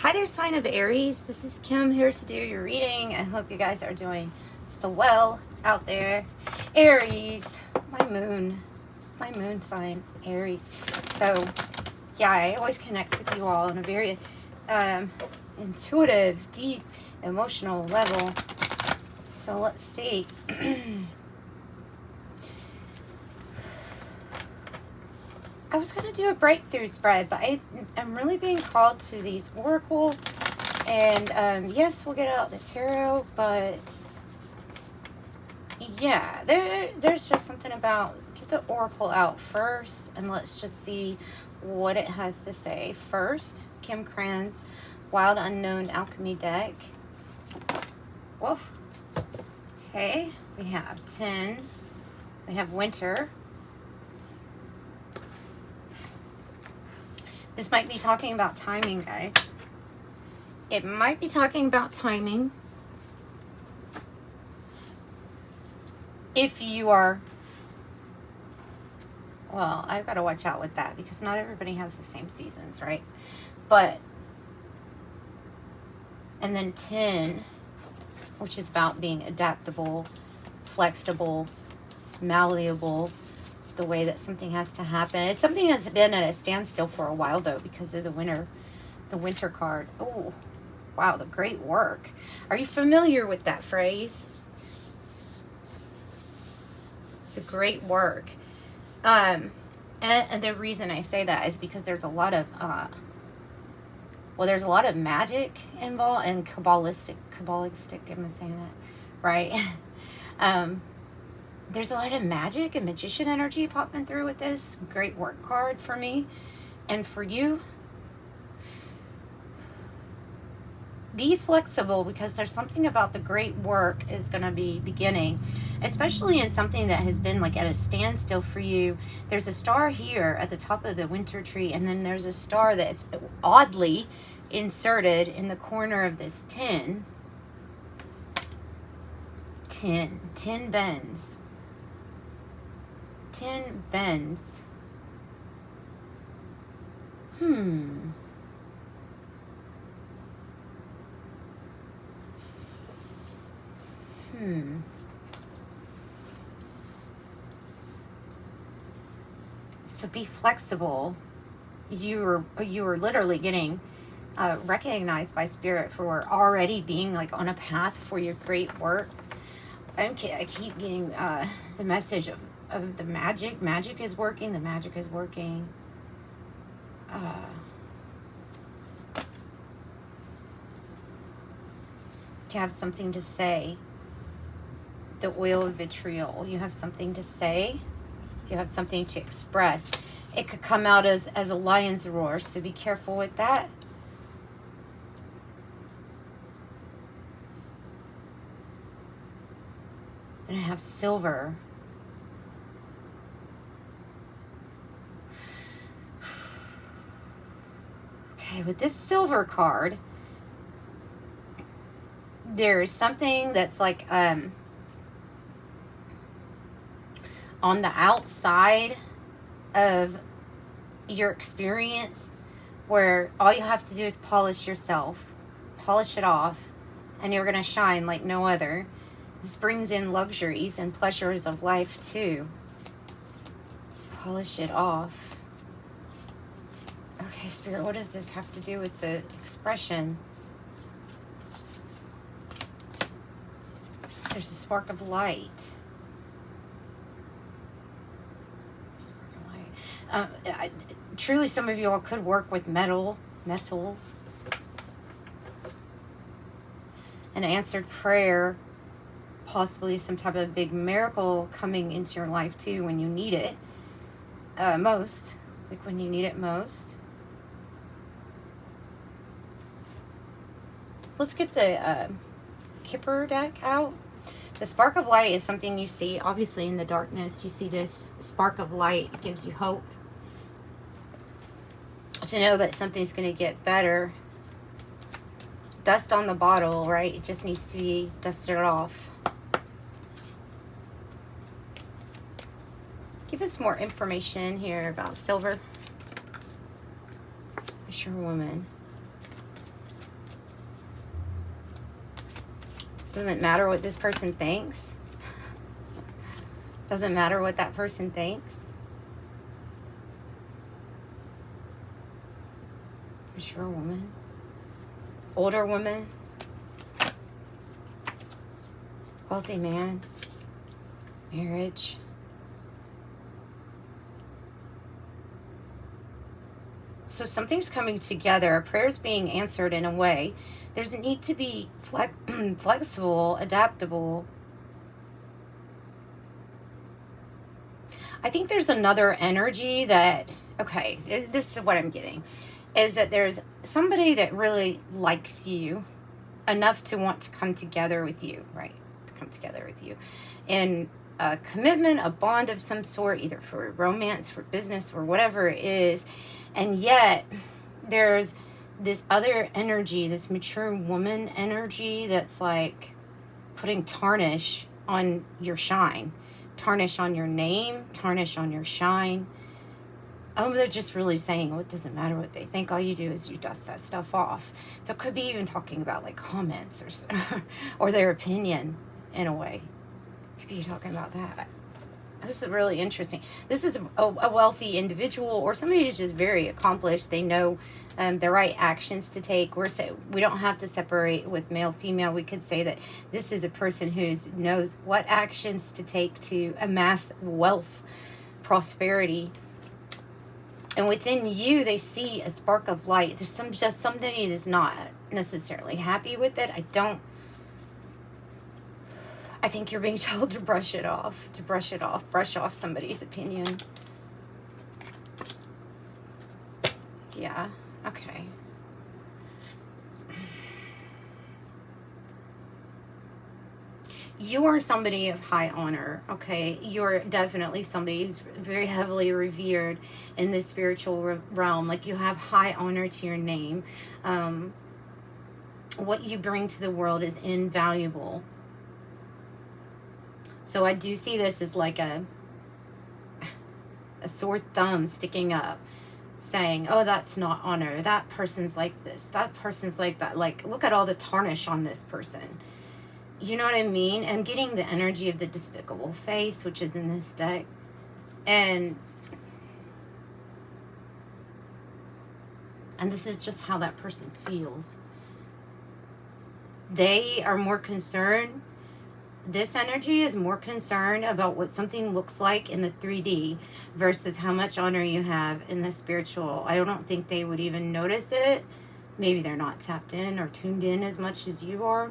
Hi there, sign of Aries. This is Kim here to do your reading. I hope you guys are doing so well out there. Aries, my moon sign, Aries. So, yeah, I always connect with you all on a very intuitive, deep, emotional level. So let's see. I was going to do a breakthrough spread, but I'm really being called to these oracle. And yes, we'll get out the tarot, but yeah, there's just something about, get the oracle out first, and let's just see what it has to say. First, Kim Cran's Wild Unknown Alchemy deck. Woof. Okay, we have 10. We have Winter. This might be talking about timing, guys. It might be talking about timing. If you are, well, I've got to watch out with that because not everybody has the same seasons, right? But, and then 10, which is about being adaptable, flexible, malleable, the way that something has to happen. It's something that's been at a standstill for a while, though, because of the winter card. Oh, wow, the great work. Are you familiar with that phrase? The great work. And the reason I say that is because there's a lot of there's a lot of magic involved and kabbalistic, am I saying that right? There's a lot of magic and magician energy popping through with this great work card for me and for you. Be flexible, because there's something about the great work is going to be beginning, especially in something that has been like at a standstill for you. There's a star here at the top of the winter tree, and then there's a star that's oddly inserted in the corner of this 10 bends. 10 bends. So be flexible. You are literally getting recognized by Spirit for already being like on a path for your great work. I keep getting the message of the magic. Magic is working. The magic is working. You have something to say. The oil of vitriol. You have something to say. You have something to express. It could come out as a lion's roar, so be careful with that. Then I have silver. Okay, with this silver card, there is something that's like on the outside of your experience, where all you have to do is polish yourself, polish it off, and you're going to shine like no other. This brings in luxuries and pleasures of life too. Polish it off. Okay, Spirit, what does this have to do with the expression? There's a spark of light. Spark of light. Truly, some of you all could work with metals. An answered prayer. Possibly some type of big miracle coming into your life too when you need it most. Like when you need it most. Let's get the Kipper Deck out. The spark of light is something you see, obviously, in the darkness. You see this spark of light. It gives you hope to know that something's going to get better. Dust on the bottle, right? It just needs to be dusted off. Give us more information here about silver. Sure, woman. Doesn't matter what this person thinks. Doesn't matter what that person thinks. Mature woman. Older woman. Wealthy man. Marriage. So something's coming together. A prayer's being answered in a way. There's a need to be flexible, adaptable. I think there's another energy that, okay, this is what I'm getting, is that there's somebody that really likes you enough to want to come together with you, right? To come together with you. And a commitment, a bond of some sort, either for romance, for business, or whatever it is. And yet there's this other energy, this mature woman energy that's like putting tarnish on your shine, tarnish on your name, tarnish on your shine. Oh, they're just really saying, oh, it doesn't matter what they think. All you do is you dust that stuff off. So it could be even talking about like comments or their opinion in a way. Could be talking about that. This is really interesting. This is a wealthy individual or somebody who's just very accomplished. They know the right actions to take. We don't have to separate with male, female. We could say that this is a person who knows what actions to take to amass wealth, prosperity. And within you, they see a spark of light. There's just somebody that's not necessarily happy with it. I think you're being told to brush it off, brush off somebody's opinion. Yeah, okay. You are somebody of high honor, okay? You're definitely somebody who's very heavily revered in the spiritual realm. Like, you have high honor to your name. What you bring to the world is invaluable. So I do see this as like a sore thumb sticking up, saying, oh, that's not honor. That person's like this. That person's like that. Like, look at all the tarnish on this person. You know what I mean? I'm getting the energy of the despicable face, which is in this deck. And this is just how that person feels. They are more concerned. This energy is more concerned about what something looks like in the 3D versus how much honor you have in the spiritual. I don't think they would even notice it. Maybe they're not tapped in or tuned in as much as you are.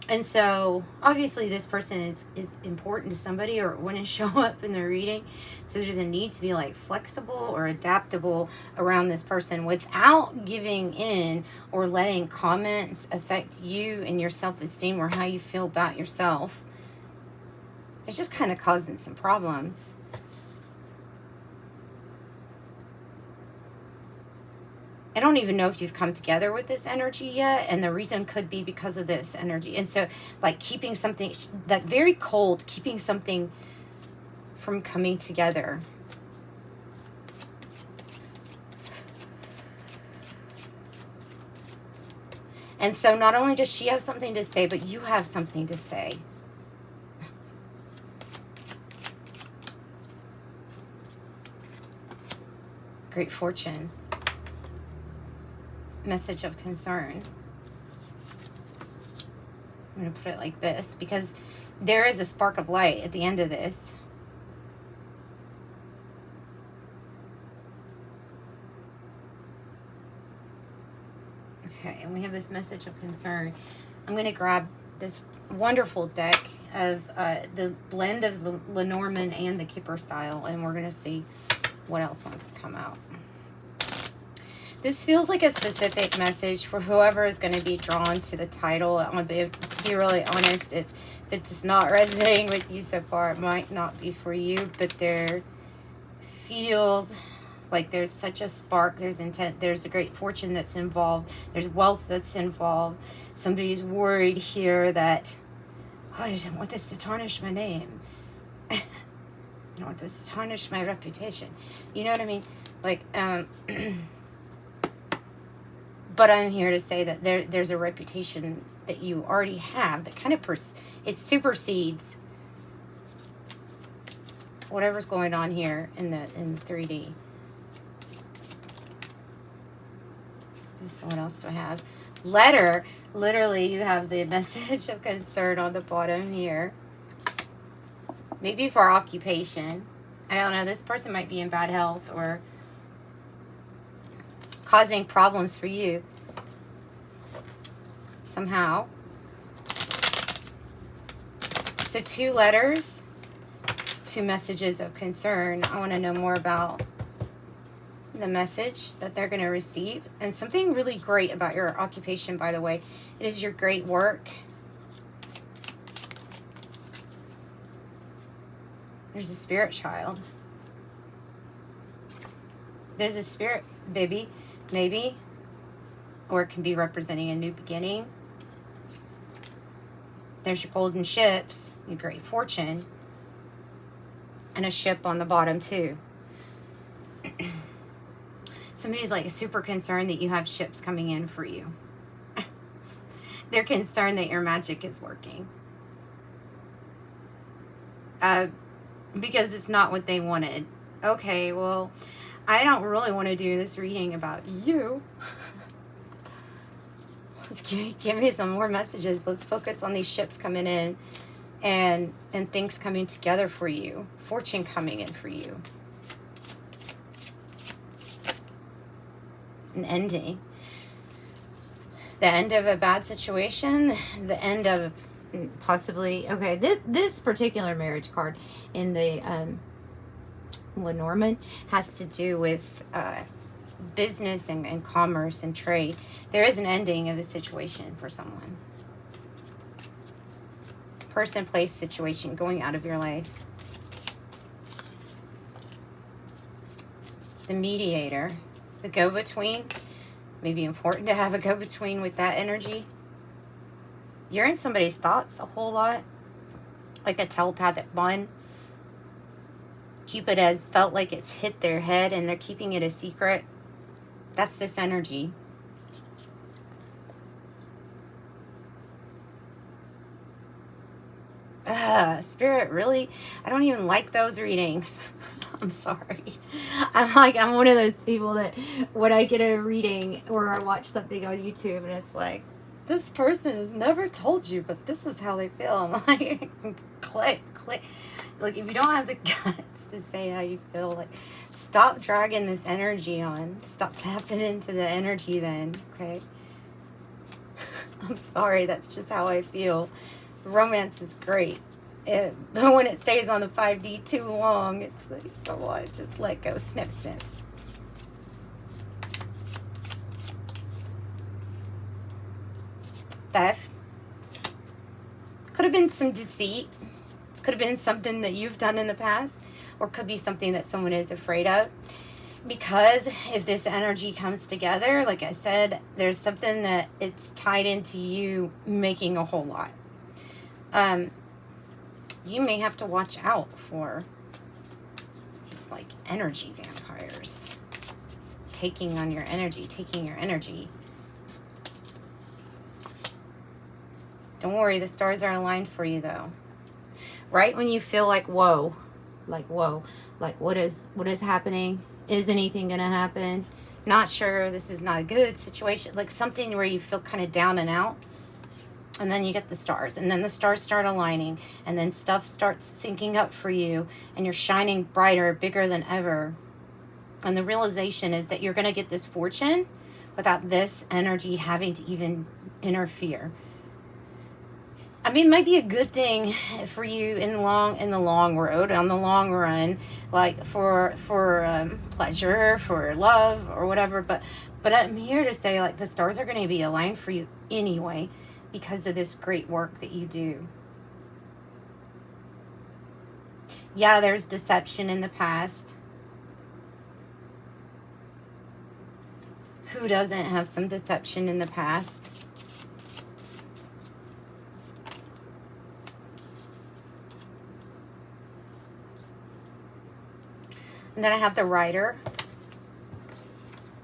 And so, obviously, this person is important to somebody or want to show up in their reading. So there's a need to be like flexible or adaptable around this person without giving in or letting comments affect you and your self-esteem or how you feel about yourself. It's just kind of causing some problems. I don't even know if you've come together with this energy yet, and the reason could be because of this energy. And so, like, keeping something, like, very cold, keeping something from coming together. And so not only does she have something to say, but you have something to say. Great fortune. Message of concern. I'm going to put it like this because there is a spark of light at the end of this. Okay, and we have this message of concern. I'm going to grab this wonderful deck of the blend of the Lenormand and the Kipper style, and we're going to see what else wants to come out. This feels like a specific message for whoever is going to be drawn to the title. I'm going to be really honest. If it's not resonating with you so far, it might not be for you. But there feels like there's such a spark. There's intent. There's a great fortune that's involved. There's wealth that's involved. Somebody's worried here that, oh, I don't want this to tarnish my name. I don't want this to tarnish my reputation. You know what I mean? Like, But I'm here to say that there's a reputation that you already have that kind of it supersedes whatever's going on here in the 3D. So what else do I have? Letter. Literally, you have the message of concern on the bottom here. Maybe for occupation. I don't know. This person might be in bad health or causing problems for you somehow. So 2 letters, 2 messages of concern. I want to know more about the message that they're going to receive. And something really great about your occupation, by the way, it is your great work. There's a spirit child. There's a spirit baby, maybe, or it can be representing a new beginning. There's your golden ships, your great fortune, and a ship on the bottom too. Somebody's like super concerned that you have ships coming in for you. They're concerned that your magic is working. Because it's not what they wanted. Okay, well, I don't really want to do this reading about you. Let's give me some more messages. Let's focus on these ships coming in and things coming together for you. Fortune coming in for you. An ending. The end of a bad situation. The end of possibly... Okay, this particular marriage card in the Lenormand has to do with business and commerce and trade. There is an ending of a situation for someone. Person, place, situation going out of your life. The mediator. The go-between. Maybe important to have a go-between with that energy. You're in somebody's thoughts a whole lot. Like a telepathic bond. Cupid has felt like it's hit their head and they're keeping it a secret. That's this energy. Spirit, really? I don't even like those readings. I'm sorry. I'm one of those people that when I get a reading or I watch something on YouTube and it's like, this person has never told you, but this is how they feel. I'm like, click. Like, if you don't have the guts to say how you feel, like, stop dragging this energy on. Stop tapping into the energy then, okay? I'm sorry, that's just how I feel. Romance is great. But when it stays on the 5D too long, it's like, come on, just let go. Snip, snip. Theft. Could have been some deceit. Could have been something that you've done in the past. Or could be something that someone is afraid of. Because if this energy comes together, like I said, there's something that it's tied into you making a whole lot. You may have to watch out for these like energy vampires. It's taking on your energy, taking your energy. Don't worry, the stars are aligned for you though. Right when you feel like whoa, like what is happening? Is anything gonna happen? Not sure, this is not a good situation. Like something where you feel kind of down and out. And then you get the stars, and then the stars start aligning, and then stuff starts syncing up for you, and you're shining brighter, bigger than ever. And the realization is that you're going to get this fortune without this energy having to even interfere. I mean, it might be a good thing for you in the long road, on the long run, like for pleasure, for love, or whatever. But I'm here to say, like, the stars are going to be aligned for you anyway, because of this great work that you do. Yeah, there's deception in the past. Who doesn't have some deception in the past? And then I have the Rider.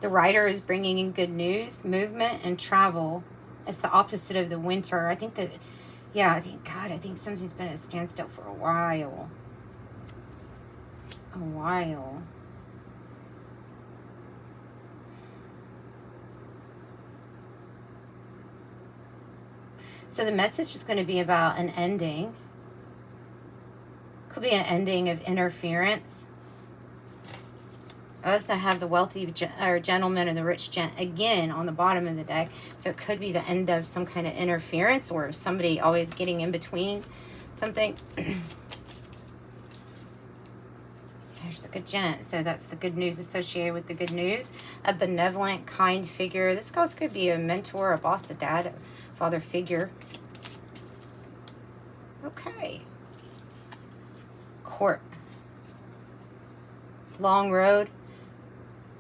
The Rider is bringing in good news, movement, and travel. It's the opposite of the Winter. I think that, yeah, I think something's been at a standstill for a while. A while. So the message is going to be about an ending. Could be an ending of interference. I also have the wealthy gentleman and the rich gent again on the bottom of the deck. So it could be the end of some kind of interference or somebody always getting in between something. There's the good gent. So that's the good news associated with the good news. A benevolent, kind figure. This also could be a mentor, a boss, a dad, a father figure. Okay. Court. Long road.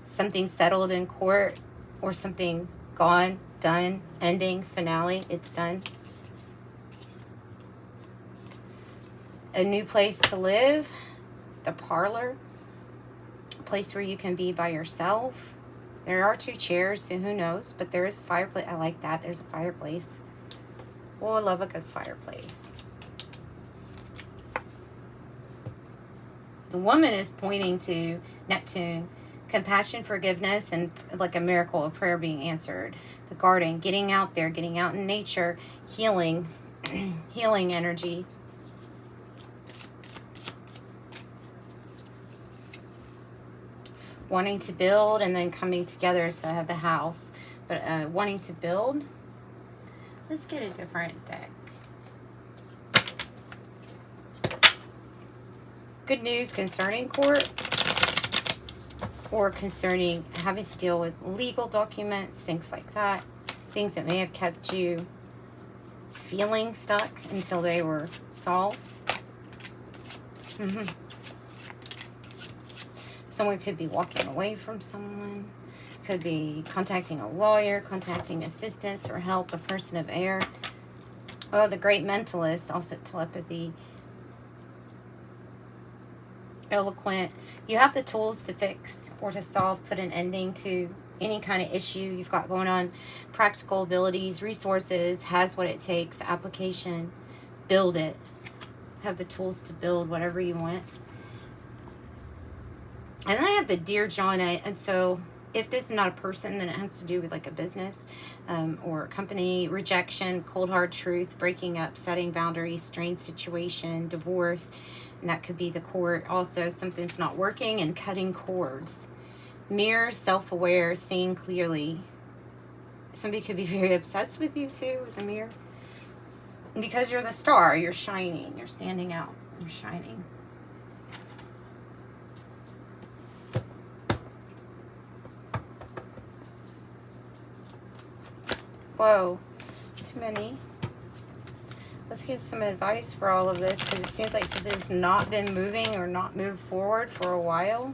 Something settled in court or something gone, done, ending, finale. It's done. A new place to live. The parlor. A place where you can be by yourself. There are 2 chairs, so who knows? But there is a fireplace. I like that. There's a fireplace. Oh, I love a good fireplace. The woman is pointing to Neptune. Compassion, forgiveness, and like a miracle, a prayer being answered. The garden, getting out there, getting out in nature, healing, healing energy. Wanting to build and then coming together. So I have the house, but wanting to build. Let's get a different deck. Good news concerning court or concerning having to deal with legal documents, things like that. Things that may have kept you feeling stuck until they were solved. Someone could be walking away from someone. Could be contacting a lawyer, contacting assistance or help, a person of air. Oh, the great mentalist, also telepathy. Eloquent. You have the tools to fix or to solve, put an ending to any kind of issue you've got going on. Practical abilities, resources, has what it takes, application, build it. Have the tools to build whatever you want. And then I have the Dear John, and so if this is not a person, then it has to do with like a business or a company. Rejection, cold hard truth, breaking up, setting boundaries, strained situation, divorce. And that could be the court. Also, something's not working and cutting cords. Mirror, self-aware, seeing clearly. Somebody could be very obsessed with you too, with the mirror. Because you're the star, you're shining, you're standing out, you're shining. Whoa, too many. Let's get some advice for all of this, because it seems like something's not been moving or not moved forward for a while.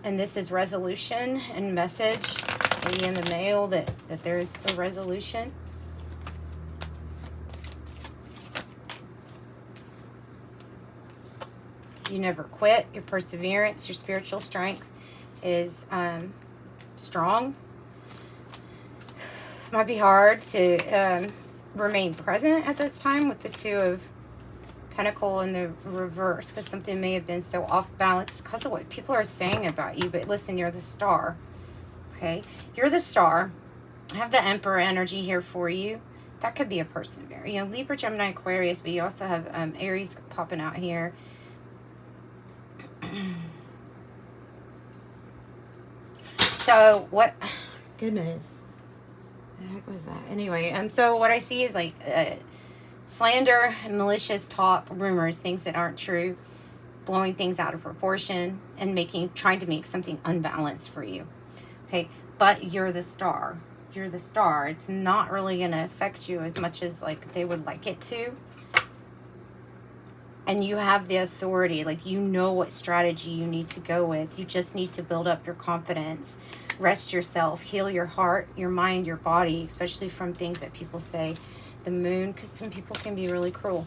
And this is resolution and message, maybe in the mail, that there is a resolution. You never quit. Your perseverance, your spiritual strength is strong. Might be hard to remain present at this time with the 2 of Pentacle in the reverse, because something may have been so off balance. It's because of what people are saying about you. But listen, you're the star. Okay, you're the star. I have the Emperor energy here for you. That could be a person, you know, Libra, Gemini, Aquarius, but you also have Aries popping out here. So what? Goodness. What the heck was that? Anyway, so what I see is like slander, malicious talk, rumors, things that aren't true, blowing things out of proportion, and trying to make something unbalanced for you. Okay, but you're the star. You're the star. It's not really going to affect you as much as like they would like it to. And you have the authority, like you know what strategy you need to go with. You just need to build up your confidence, rest yourself, heal your heart, your mind, your body, especially from things that people say. The moon, because some people can be really cruel.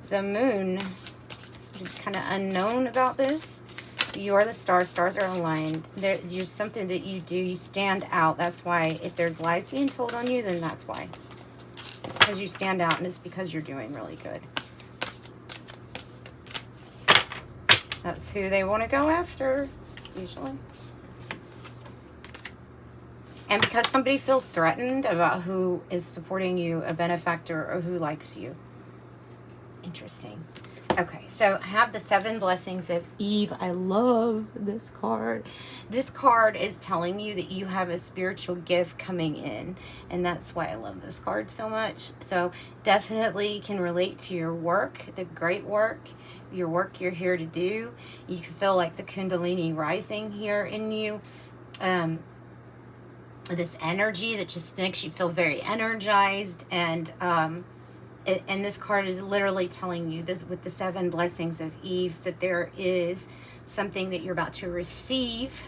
The moon, is kind of unknown about this. You are the stars. Stars are aligned. You're something that you do. You stand out. That's why. If there's lies being told on you, then that's why. It's because you stand out, and it's because you're doing really good. That's who they want to go after, usually. And because somebody feels threatened about who is supporting you, a benefactor, or who likes you. Interesting. Okay, so I have the 7 blessings of Eve. I love this card. This card is telling you that you have a spiritual gift coming in, and that's why I love this card so much. So definitely can relate to your work, the great work, your work you're here to do. You can feel like the Kundalini rising here in you. This energy that just makes you feel very energized, and this card is literally telling you this with the 7 blessings of Eve, that there is something that you're about to receive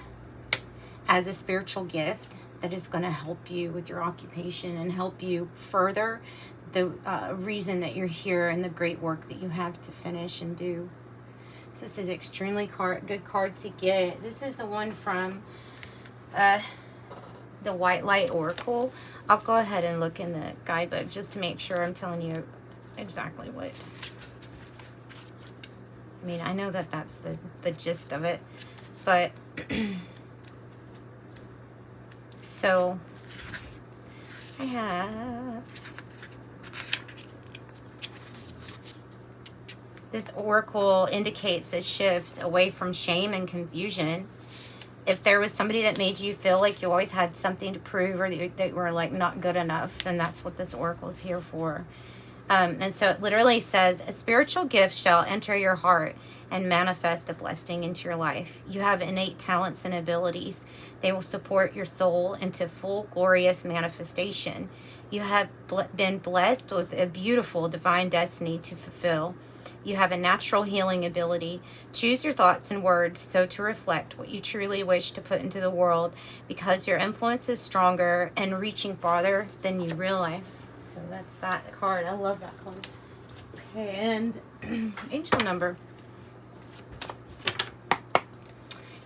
as a spiritual gift that is going to help you with your occupation and help you further the reason that you're here and the great work that you have to finish and do. So this is extremely good card to get. This is the one from the White Light Oracle. I'll go ahead and look in the guidebook just to make sure I'm telling you exactly what. I mean, I know that that's the gist of it, but so I have this oracle indicates a shift away from shame and confusion. If there was somebody that made you feel like you always had something to prove, or that you were like not good enough, then that's what this oracle is here for. And so it literally says, a spiritual gift shall enter your heart and manifest a blessing into your life. You have innate talents and abilities. They will support your soul into full glorious manifestation. You have been blessed with a beautiful divine destiny to fulfill. You have a natural healing ability. Choose your thoughts and words so to reflect what you truly wish to put into the world, because your influence is stronger and reaching farther than you realize. So that's that card. I love that card. Okay, and angel number.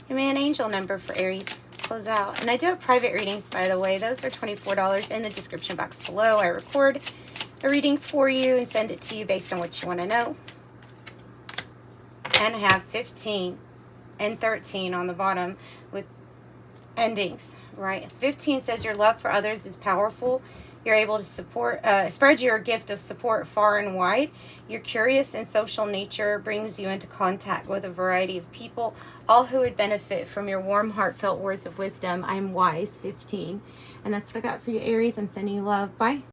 Give me an angel number for Aries. Close out. And I do have private readings, by the way. Those are $24 in the description box below. I record a reading for you and send it to you based on what you want to know. And I have 15 and 13 on the bottom with endings, right? 15 says your love for others is powerful. You're able to spread your gift of support far and wide. Your curious and social nature brings you into contact with a variety of people, all who would benefit from your warm, heartfelt words of wisdom. I'm wise, 15. And that's what I got for you, Aries. I'm sending you love. Bye.